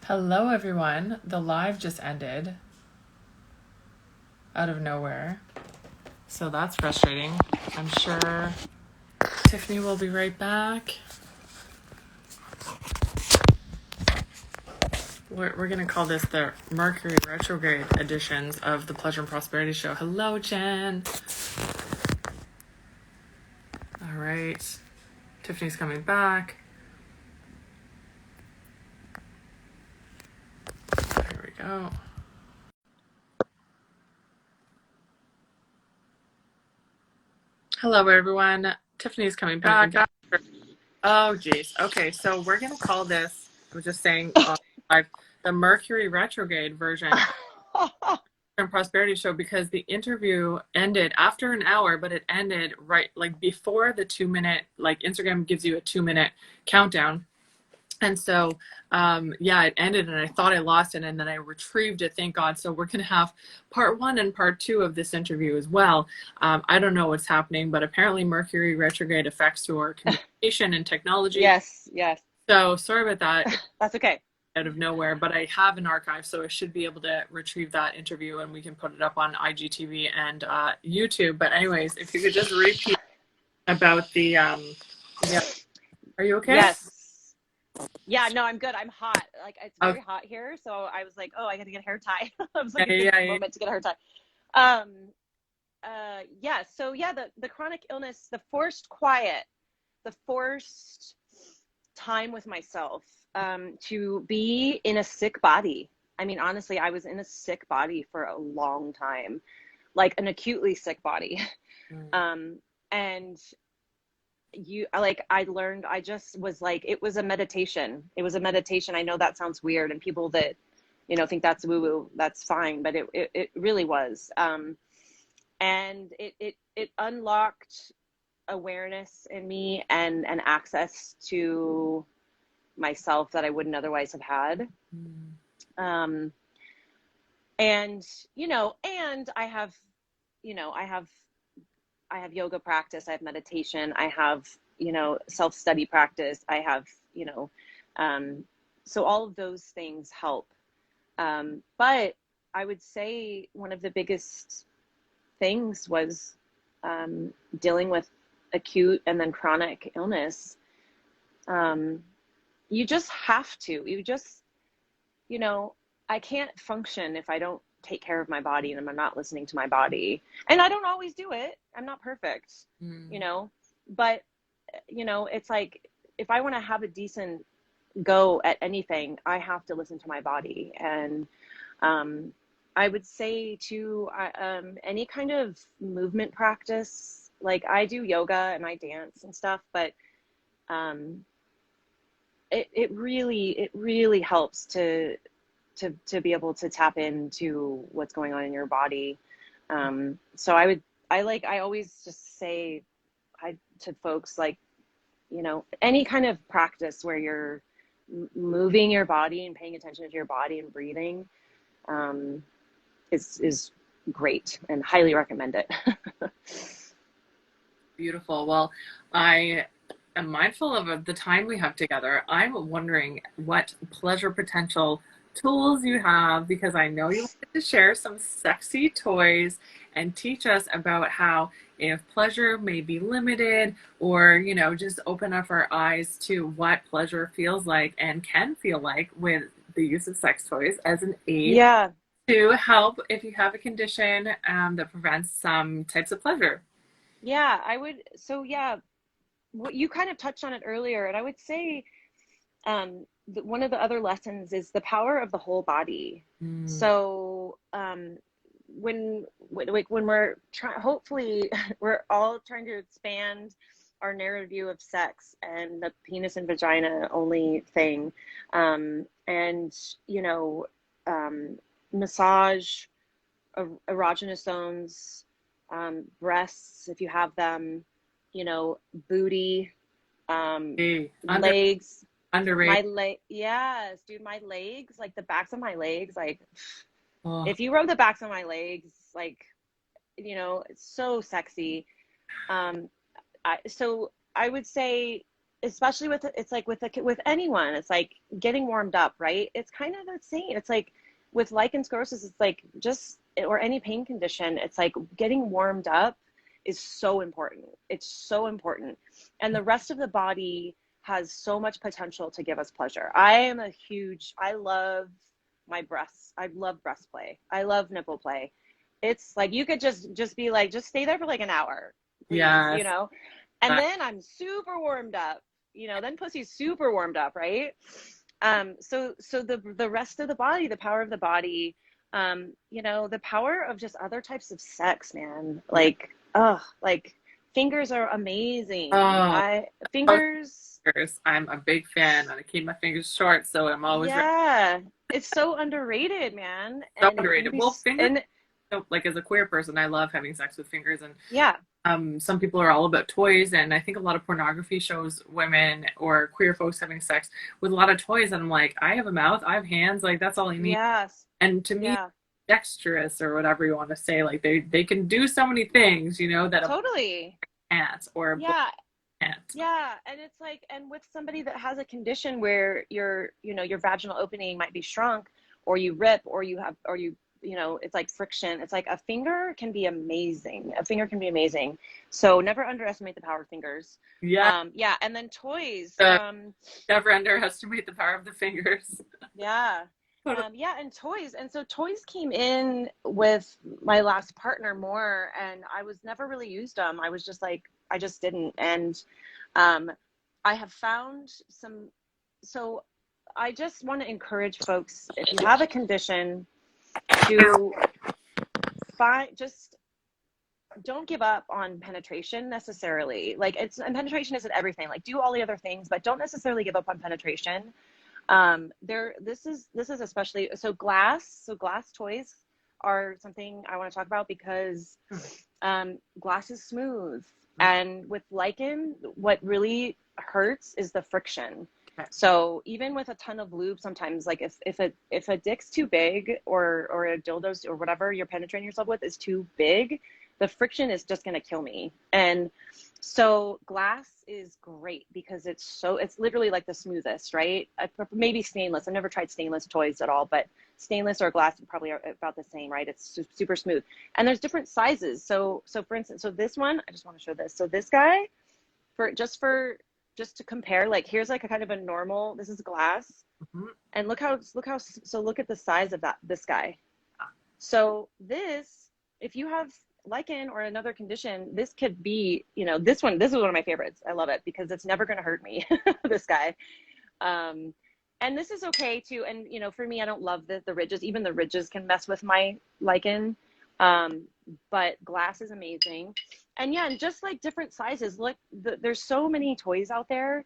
Hello, everyone. The live just ended out of nowhere. So that's frustrating. I'm sure Tiffany will be right back. We're going to call this the Mercury retrograde editions of the Pleasure and Prosperity Show. Hello, Jen. All right. Tiffany's coming back. There we go. Hello, everyone. Tiffany's coming back. Oh, geez. Okay, so we're going to call this, I was just saying live, the Mercury retrograde version and Prosperity Show, because the interview ended after an hour, but it ended right like before the 2 minute, like Instagram gives you a 2 minute countdown. And so, yeah, it ended and I thought I lost it and then I retrieved it, thank God. So we're going to have part 1 and part 2 of this interview as well. I don't know what's happening, but apparently Mercury retrograde affects your communication and technology. Yes. So sorry about that. That's okay. Out of nowhere, but I have an archive, so I should be able to retrieve that interview and we can put it up on IGTV and YouTube. But anyways, if you could just repeat about the yeah. Are you okay? Yes. Yeah, no, I'm good. I'm hot. Like, it's very hot here, so I was like, oh, I got to get a hair tie. I was like, a moment to get a hair tie. Yeah, so yeah, the chronic illness, the forced quiet, the forced time with myself, to be in a sick body. I mean, honestly, I was in a sick body for a long time, like an acutely sick body. And I learned, I just was like, it was a meditation. I know that sounds weird, and people that, think that's woo woo, that's fine. But it really was. And it unlocked awareness in me and access to myself that I wouldn't otherwise have had. And, and I have yoga practice, I have meditation, I have, self-study practice, I have, so all of those things help. But I would say one of the biggest things was dealing with acute and then chronic illness. You just have to, I can't function if I don't take care of my body and I'm not listening to my body. And I don't always do it. I'm not perfect, but it's like, if I want to have a decent go at anything, I have to listen to my body. And I would say too, any kind of movement practice, like I do yoga and I dance and stuff, but it really helps to be able to tap into what's going on in your body. So I always just say to folks, like, any kind of practice where you're moving your body and paying attention to your body and breathing, is great, and highly recommend it. Beautiful. Well, I am mindful of the time we have together. I'm wondering what pleasure potential tools you have, because I know you wanted to share some sexy toys and teach us about how, if pleasure may be limited, or just open up our eyes to what pleasure feels like and can feel like with the use of sex toys as an aid to help if you have a condition that prevents some types of pleasure. Yeah, what you kind of touched on it earlier, and I would say one of the other lessons is the power of the whole body. So when we're trying, hopefully we're all trying to expand our narrow view of sex and the penis and vagina only thing, and massage erogenous zones, breasts if you have them, booty, legs. Underrated. Yes, dude, my legs, like the backs of my legs, like, if you rub the backs of my legs, like, it's so sexy. So I would say especially with, it's like with anyone, it's like getting warmed up, right? It's kind of the same. It's like with lichen sclerosus, it's like just, or any pain condition, it's like getting warmed up is so important. It's so important. And the rest of the body has so much potential to give us pleasure. I love my breasts. I love breast play. I love nipple play. It's like, you could just be like, just stay there for like an hour, please, Yes. you know? And then I'm super warmed up, you know, then pussy's super warmed up, right? So the rest of the body, the power of the body, you know, the power of just other types of sex, man. Like, like fingers are amazing. Fingers. I'm a big fan, and I keep my fingers short, so I'm always ready. Yeah, it's so underrated, man. So And underrated. Well, fingers. and Like as a queer person, I love having sex with fingers, and yeah, some people are all about toys, and I think a lot of pornography shows women or queer folks having sex with a lot of toys, and I'm like, I have a mouth, I have hands, like that's all I need. yes, And to me, yeah, dexterous or whatever you want to say, like they can do so many things, you know, that totally. a can't or a book Yeah, can't. yeah, and it's like, and with somebody that has a condition where you know, your vaginal opening might be shrunk, or you rip, or you know, it's like friction. It's like a finger can be amazing. A finger can be amazing. So never underestimate the power of fingers. Yeah. Yeah, and then toys. Never underestimate the power of the fingers. Yeah. Yeah, and toys. And so toys came in with my last partner more, and I was never really used them. I was just like, I just didn't. And I have found some, so I just want to encourage folks, if you have a condition, to just don't give up on penetration necessarily. Like, and penetration isn't everything. Like, do all the other things, but don't necessarily give up on penetration. This is especially, so glass toys are something I want to talk about, because glass is smooth, and with lichen, what really hurts is the friction. So even with a ton of lube, sometimes, like if a dick's too big, or a dildo's, or whatever you're penetrating yourself with is too big, the friction is just going to kill me. And so glass is great because it's literally like the smoothest, right? Maybe stainless. I've never tried stainless toys at all, but stainless or glass probably are about the same, right? It's super smooth. And there's different sizes. So for instance, so this one, I just want to show this. So this guy, just to compare, like, here's like a kind of a normal, this is glass. Mm-hmm. And look at the size of this guy. So this, if you have lichen or another condition, this could be, you know, this is one of my favorites. I love it because it's never going to hurt me, this guy. And this is okay too. And, you know, for me, I don't love the ridges. Even the ridges can mess with my lichen. But glass is amazing. And yeah, and just like different sizes, look, there's so many toys out there.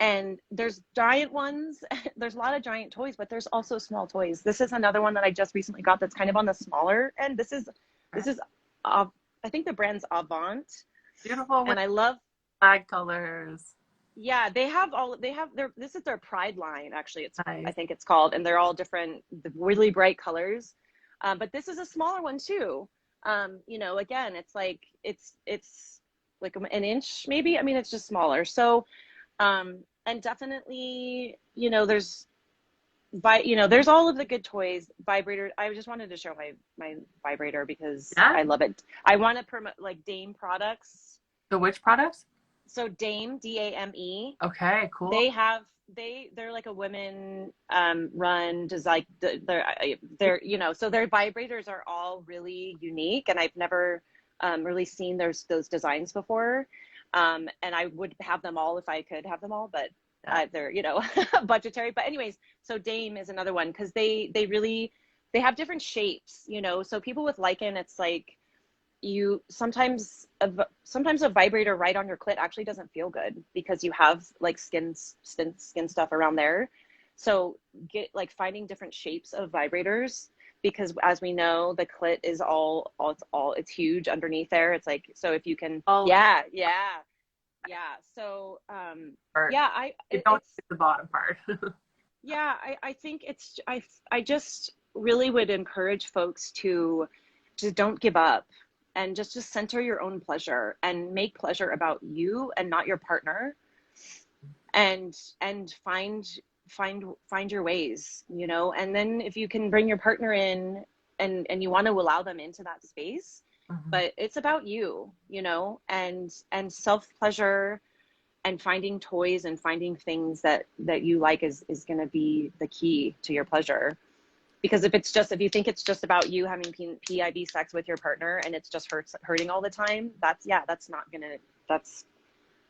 And there's giant ones. There's a lot of giant toys, but there's also small toys. This is another one that I just recently got that's kind of on the smaller end. This is I think the brand's Avant. Beautiful. And I love flag colors. Yeah, this is their Pride line, actually. It's nice. I think it's called, and they're all different, really bright colors. But this is a smaller one too. You know, again, it's like an inch maybe. I mean, it's just smaller. So, and definitely, you know, there's all of the good toys. Vibrator. I just wanted to show my vibrator because I love it. I want to promote like Dame products. So which products? So Dame, Dame. Okay, cool. They're like a women run design. They're you know, so their vibrators are all really unique, and I've never really seen those designs before. And I would have them all if I could have them all, but they're, you know, budgetary. But anyways, so Dame is another one because they have different shapes, you know. So people with lichen, it's like sometimes a vibrator right on your clit actually doesn't feel good because you have like skin stuff around there. So finding different shapes of vibrators, because as we know, the clit is it's huge underneath there. It's like, so if you can, yeah. So, you don't hit the bottom part. Yeah. I think I just really would encourage folks to don't give up. just center your own pleasure and make pleasure about you and not your partner, and find your ways, you know. And then if you can bring your partner in, and you want to allow them into that space, but it's about you, you know, and self pleasure, and finding toys and finding things that you like is going to be the key to your pleasure. Because if you think it's just about you having PIV sex with your partner and it's just hurting all the time, that's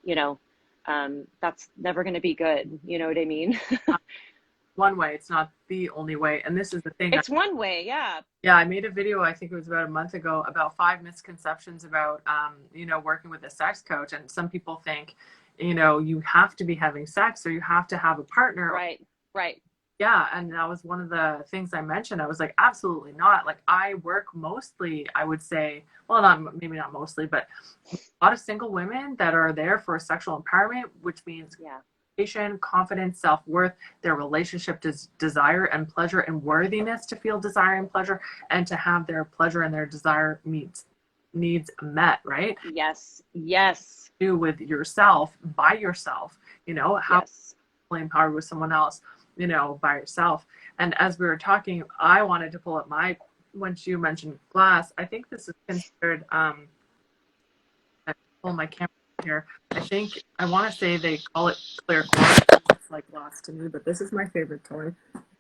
you know, that's never going to be good. You know what I mean? One way, it's not the only way. And this is the thing. It's one way. Yeah. Yeah. I made a video, I think it was about a month ago, about 5 misconceptions about, you know, working with a sex coach. And some people think, you know, you have to be having sex or you have to have a partner. Right. Right. Yeah, and that was one of the things I mentioned. I was like, absolutely not. Like, I work mostly, I would say, well, maybe not mostly, but a lot of single women that are there for sexual empowerment, which means confidence, self-worth, their relationship desire and pleasure and worthiness to feel desire and pleasure, and to have their pleasure and their desire needs met, right? Yes. Yes. Do with yourself, by yourself, you know, how empowered with someone else, you know, by yourself. And as we were talking, I wanted to pull up once you mentioned glass, I think this is considered, I pull my camera here. I think, I want to say they call it clear quartz. It's like glass to me, but this is my favorite toy.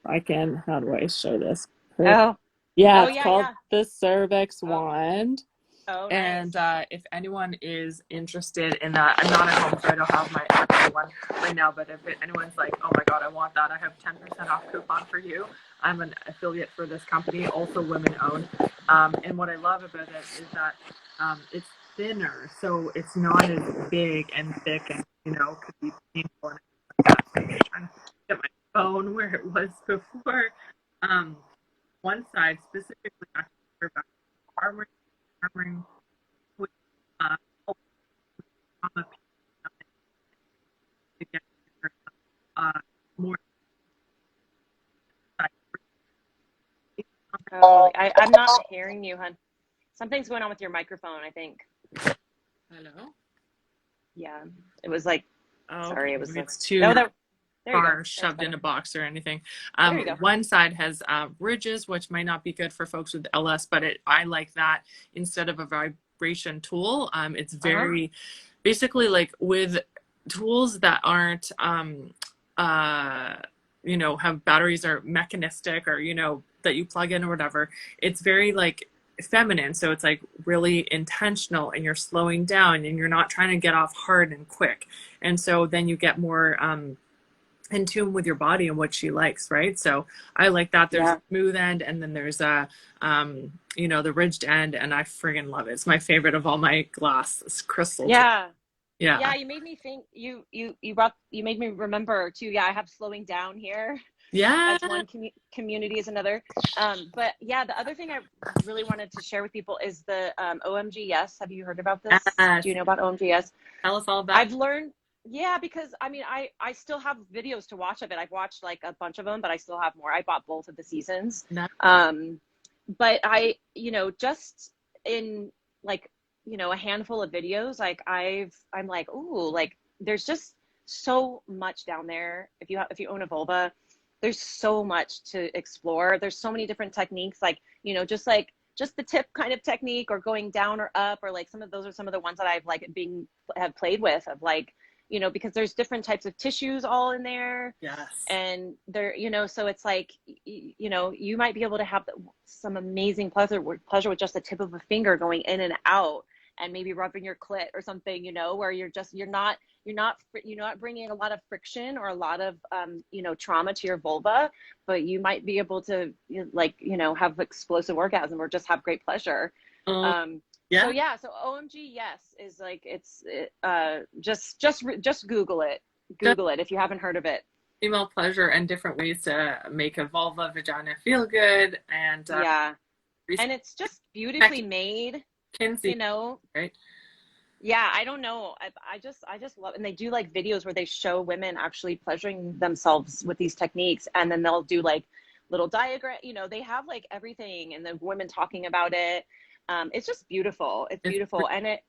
How do I show this? Oh. Yeah, it's called the cervix wand. Oh, nice. And if anyone is interested in that, I'm not at home, so I don't have my actual one right now, but if anyone's like, oh my God, I want that, I have 10% off coupon for you. I'm an affiliate for this company, also women owned. And what I love about it is that it's thinner, so it's not as big and thick and, you know, could be painful and like that. So I'm trying to get my phone where it was before. One side specifically actually for armoring with to get more. Oh, I'm not hearing you, hon. Something's going on with your microphone, I think. Hello? Yeah, it was like, sorry, it was it's too far shoved in a box or anything. One side has ridges, which might not be good for folks with LS, but I like that instead of a vibration tool. It's very basically like with tools that aren't you know, have batteries or mechanistic or, you know, that you plug in or whatever. It's very like feminine, so it's like really intentional, and you're slowing down and you're not trying to get off hard and quick, and so then you get more in tune with your body and what she likes, right? So I like that. There's a smooth end, and then there's a you know, the ridged end, and I friggin' love it. It's my favorite of all my glass crystals. Yeah, you made me think, you made me remember too. Yeah, I have slowing down here. Yeah. As one community is another. But yeah, the other thing I really wanted to share with people is the OMG Yes. Have you heard about this? Do you know about OMG Yes? Tell us all about it. I've learned, because I mean, I still have videos to watch of it. I've watched like a bunch of them, but I still have more. I bought both of the seasons. But I, you know, just in like, you know, a handful of videos, like I'm like, ooh, like there's just so much down there. If you own a vulva, there's so much to explore. There's so many different techniques, like, you know, just the tip kind of technique, or going down or up, or like those are some of the ones that I've like have played with, of like, you know, because there's different types of tissues all in there. Yes. And there, you know, so it's like, you know, you might be able to have some amazing pleasure with just the tip of a finger going in and out, and maybe rubbing your clit or something, you know, where you're not bringing a lot of friction or a lot of, you know, trauma to your vulva, but you might be able to, like, you know, have explosive orgasm or just have great pleasure. So OMG Yes is like, it's just Google it. Google it if you haven't heard of it. Female pleasure and different ways to make a vulva, vagina feel good. And and it's just beautifully made. Kinsey, you know, right? Yeah, I don't know. I just love, and they do like videos where they show women actually pleasuring themselves with these techniques, and then they'll do like little diagram. You know, they have like everything, and the women talking about it. It's just beautiful. It's beautiful. And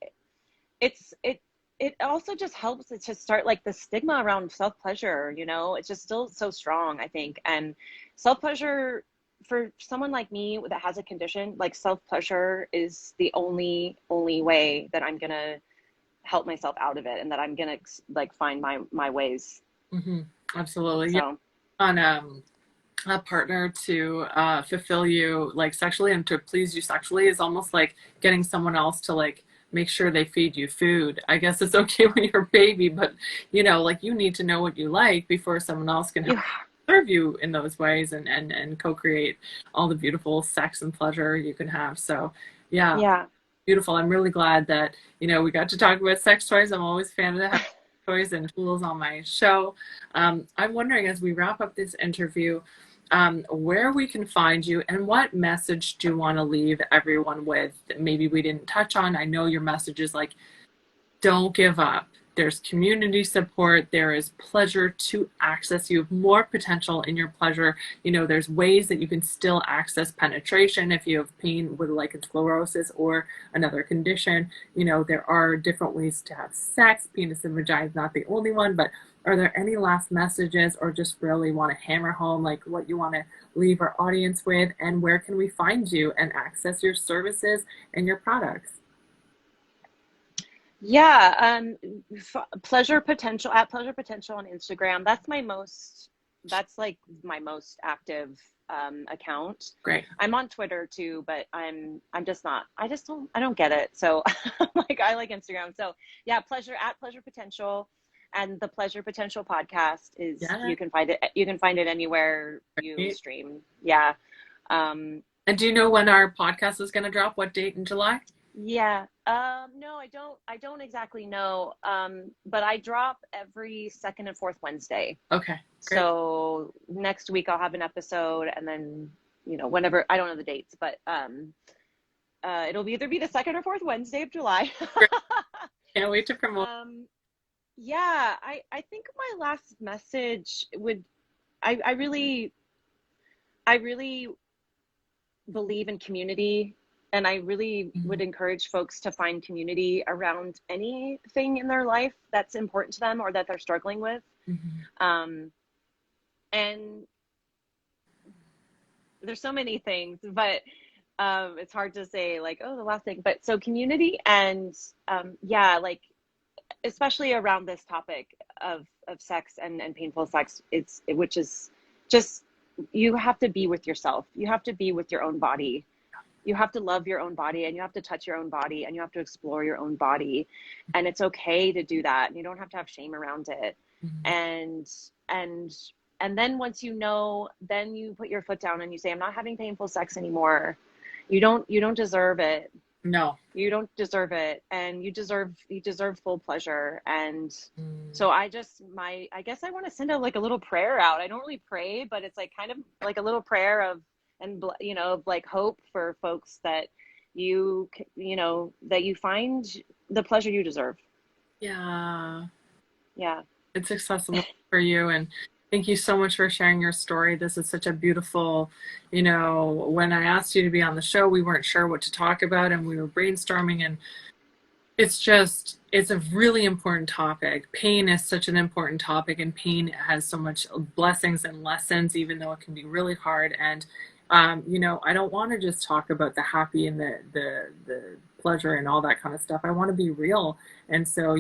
it also just helps it to start like the stigma around self-pleasure, you know, it's just still so strong, I think. And self-pleasure for someone like me that has a condition, like self-pleasure is the only way that I'm gonna help myself out of it, and that I'm gonna like find my ways. Absolutely. So yeah. On a partner to fulfill you like sexually and to please you sexually is almost like getting someone else to like make sure they feed you food. I guess it's okay when you're a baby, but you know, like you need to know what you like before someone else can help serve you in those ways and co-create all the beautiful sex and pleasure you can have. So yeah, beautiful. I'm really glad that, you know, we got to talk about sex toys. I'm always a fan of having toys and tools on my show. I'm wondering, as we wrap up this interview, where we can find you and what message do you want to leave everyone with that maybe we didn't touch on. I know your message is like, don't give up. There's community support. There is pleasure to access. You have more potential in your pleasure. You know, there's ways that you can still access penetration if you have pain with lichen sclerosus or another condition. You know, there are different ways to have sex. Penis and vagina is not the only one, but are there any last messages or just really want to hammer home like what you want to leave our audience with, and where can we find you and access your services and your products? Yeah, Pleasure Potential, at Pleasure Potential on Instagram. That's like my most active account. Great. I'm on Twitter too, but I'm just not, I don't get it. So like I like Instagram. So yeah, at Pleasure Potential, and the Pleasure Potential podcast is, you can find it anywhere you stream. Yeah. And do you know when our podcast is going to drop? What date in July? Yeah. No, I don't exactly know. But I drop every second and fourth Wednesday. Okay. Great. So next week I'll have an episode, and then, you know, whenever, I don't know the dates, but it'll either be the second or fourth Wednesday of July. Can't wait to promote. Yeah, I think my last message would, I really believe in community. And I really would encourage folks to find community around anything in their life that's important to them or that they're struggling with. And there's so many things, but it's hard to say like, oh, the last thing. But so community, and yeah, like especially around this topic of sex and painful sex, which is just, you have to be with yourself. You have to be with your own body. You have to love your own body, and you have to touch your own body, and you have to explore your own body. And it's okay to do that. And you don't have to have shame around it. And then once you know, then you put your foot down and you say, I'm not having painful sex anymore. You don't deserve it. No, you don't deserve it. And you deserve full pleasure. And so I guess I want to send out like a little prayer out. I don't really pray, but it's like kind of like a little prayer of, and you know, like hope for folks that you know, that you find the pleasure you deserve. Yeah. Yeah. It's accessible for you. And thank you so much for sharing your story. This is such a beautiful, you know, when I asked you to be on the show, we weren't sure what to talk about, and we were brainstorming, and it's a really important topic. Pain is such an important topic, and pain has so much blessings and lessons, even though it can be really hard. And you know, I don't want to just talk about the happy and the pleasure and all that kind of stuff. I want to be real. And so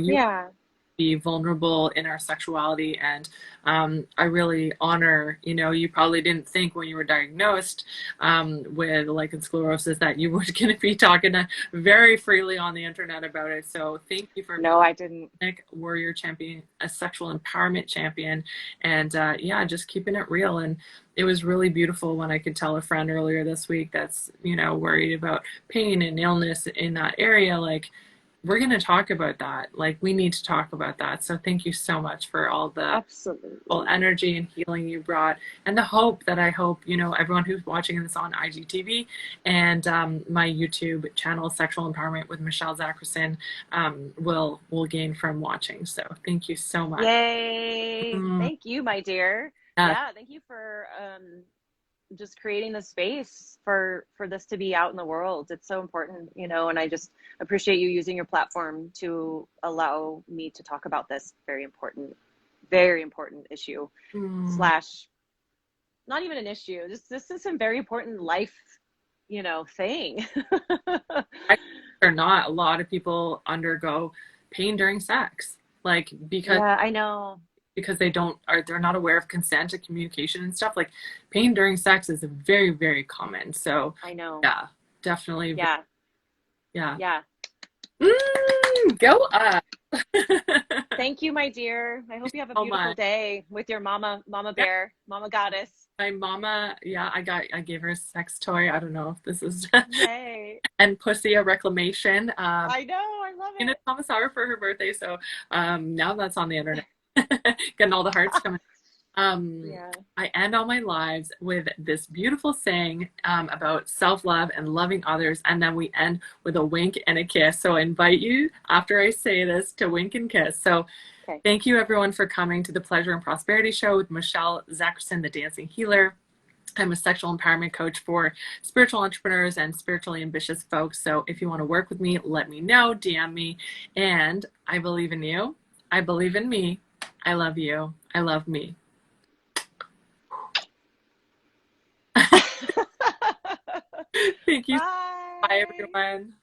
be vulnerable in our sexuality. And I really honor, you know, you probably didn't think when you were diagnosed with lichen sclerosus that you were going to be talking very freely on the internet about it. So thank you for No, I didn't. Warrior champion, a sexual empowerment champion, and yeah, just keeping it real. And it was really beautiful when I could tell a friend earlier this week that's, you know, worried about pain and illness in that area, like, we're going to talk about that. Like, we need to talk about that. So thank you so much for all the energy and healing you brought, and the hope that I hope, you know, everyone who's watching this on IGTV and my YouTube channel, Sexual Empowerment with Michelle Zackerson, will gain from watching. So thank you so much. Yay. Thank you, my dear. Yeah. Thank you for just creating the space for this to be out in the world. It's so important, you know, and I just appreciate you using your platform to allow me to talk about this very important issue slash not even an issue. This is a very important life, you know, thing. Or not, a lot of people undergo pain during sex, like because yeah, I know, because they're not aware of consent and communication and stuff. Like pain during sex is very, very common. So I know. yeah, definitely. Yeah. Go up. Thank you, my dear. I hope you have a beautiful day with your mama bear, mama goddess. My mama, I gave her a sex toy. I don't know if this is Yay. and pussy a reclamation. I know, I love it. In a Thomas Hour for her birthday, so now that's on the internet. Getting all the hearts coming. I end all my lives with this beautiful saying about self-love and loving others, and then we end with a wink and a kiss. So I invite you, after I say this, to wink and kiss. So thank you everyone for coming to the Pleasure and Prosperity Show with Michelle Zackerson, the dancing healer. I'm a sexual empowerment coach for spiritual entrepreneurs and spiritually ambitious folks. So if you want to work with me, let me know, DM me. And I believe in you. I believe in me. I love you. I love me. Thank you. Bye. Bye, everyone.